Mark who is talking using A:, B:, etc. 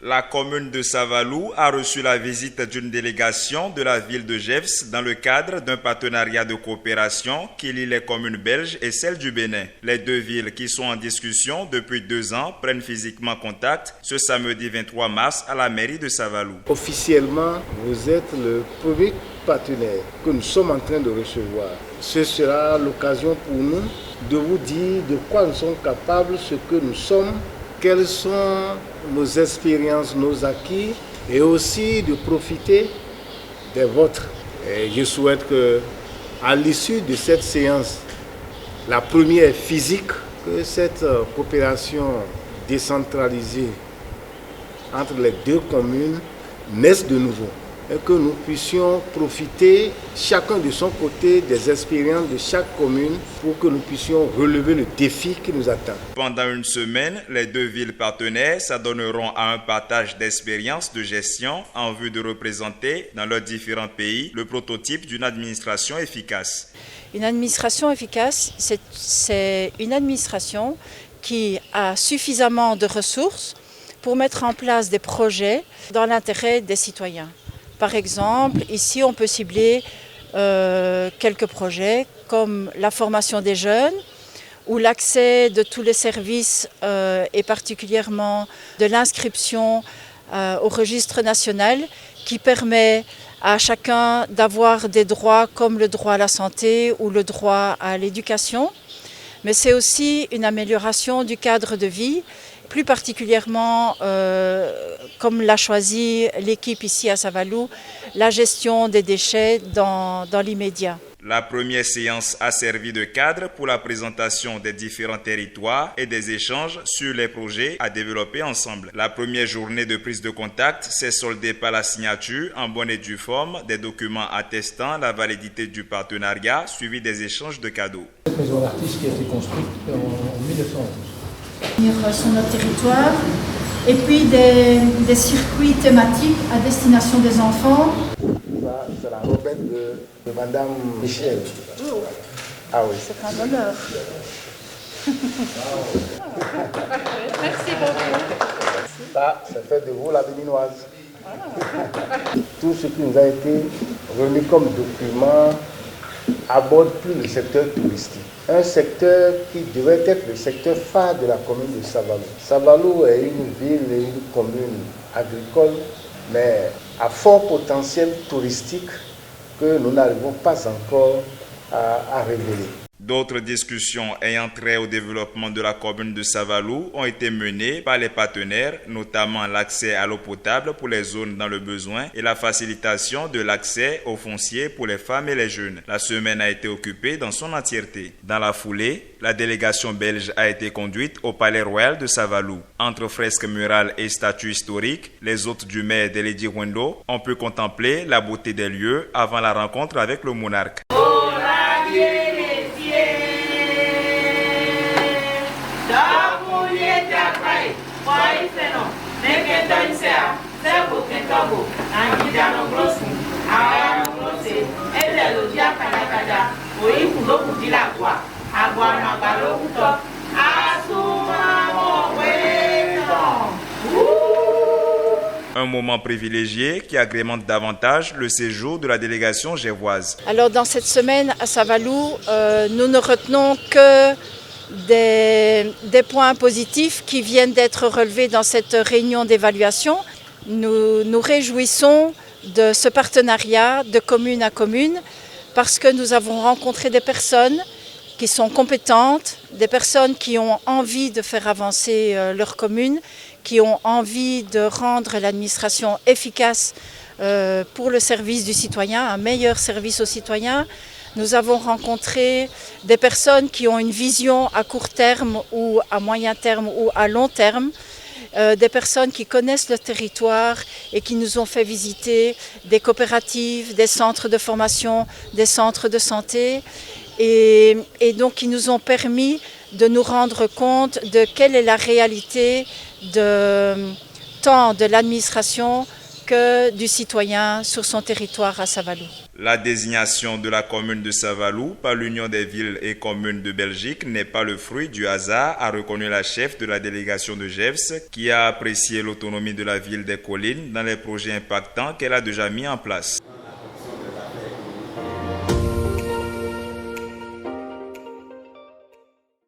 A: La commune de Savalou a reçu la visite d'une délégation de la ville de Jefs dans le cadre d'un partenariat de coopération qui lie les communes belges et celles du Bénin. Les deux villes qui sont en discussion depuis 2 ans prennent physiquement contact ce samedi 23 mars à la mairie de Savalou.
B: Officiellement, vous êtes le premier partenaire que nous sommes en train de recevoir. Ce sera l'occasion pour nous de vous dire de quoi nous sommes capables, ce que nous sommes, quelles sont nos expériences, nos acquis et aussi de profiter des vôtres. Et je souhaite qu'à l'issue de cette séance, la première physique, que cette coopération décentralisée entre les deux communes naisse de nouveau et que nous puissions profiter chacun de son côté des expériences de chaque commune pour que nous puissions relever le défi qui nous attend.
A: Pendant une semaine, les deux villes partenaires s'adonneront à un partage d'expériences de gestion en vue de représenter dans leurs différents pays le prototype d'une administration efficace.
C: Une administration efficace, c'est une administration qui a suffisamment de ressources pour mettre en place des projets dans l'intérêt des citoyens. Par exemple, ici, on peut cibler quelques projets comme la formation des jeunes ou l'accès de tous les services et particulièrement de l'inscription au registre national qui permet à chacun d'avoir des droits comme le droit à la santé ou le droit à l'éducation. Mais c'est aussi une amélioration du cadre de vie, plus particulièrement, comme l'a choisi l'équipe ici à Savalou, la gestion des déchets dans l'immédiat.
A: La première séance a servi de cadre pour la présentation des différents territoires et des échanges sur les projets à développer ensemble. La première journée de prise de contact s'est soldée par la signature en bonne et due forme des documents attestant la validité du partenariat, suivi des échanges de cadeaux.
D: Cette maison d'artiste qui a été construite en 1911.
E: Sur notre territoire et puis des circuits thématiques à destination des enfants.
B: Ça, c'est la robette de Madame Michel.
E: Oh.
B: Ah oui.
E: C'est un honneur.
C: Merci beaucoup.
B: Ça fait de vous la béninoise. Tout ce qui nous a été remis comme document aborde plus le secteur touristique. Un secteur qui devait être le secteur phare de la commune de Savalou. Savalou est une ville et une commune agricole, mais à fort potentiel touristique que nous n'arrivons pas encore à révéler.
A: D'autres discussions ayant trait au développement de la commune de Savalou ont été menées par les partenaires, notamment l'accès à l'eau potable pour les zones dans le besoin et la facilitation de l'accès aux fonciers pour les femmes et les jeunes. La semaine a été occupée dans son entièreté. Dans la foulée, la délégation belge a été conduite au Palais Royal de Savalou. Entre fresques murales et statues historiques, les hôtes du maire d'Eledi Wendo ont pu contempler la beauté des lieux avant la rencontre avec le monarque. Un moment privilégié qui agrémente davantage le séjour de la délégation gevoise.
C: Alors dans cette semaine à Savalou, nous ne retenons que des points positifs qui viennent d'être relevés dans cette réunion d'évaluation. Nous nous réjouissons de ce partenariat de commune à commune parce que nous avons rencontré des personnes qui sont compétentes, des personnes qui ont envie de faire avancer leur commune, qui ont envie de rendre l'administration efficace pour le service du citoyen, un meilleur service aux citoyens. Nous avons rencontré des personnes qui ont une vision à court terme ou à moyen terme ou à long terme, des personnes qui connaissent le territoire et qui nous ont fait visiter des coopératives, des centres de formation, des centres de santé et donc qui nous ont permis de nous rendre compte de quelle est la réalité tant de l'administration que du citoyen sur son territoire à Savalou.
A: La désignation de la commune de Savalou par l'Union des villes et communes de Belgique n'est pas le fruit du hasard, a reconnu la chef de la délégation de GEVS, qui a apprécié l'autonomie de la ville des collines dans les projets impactants qu'elle a déjà mis en place.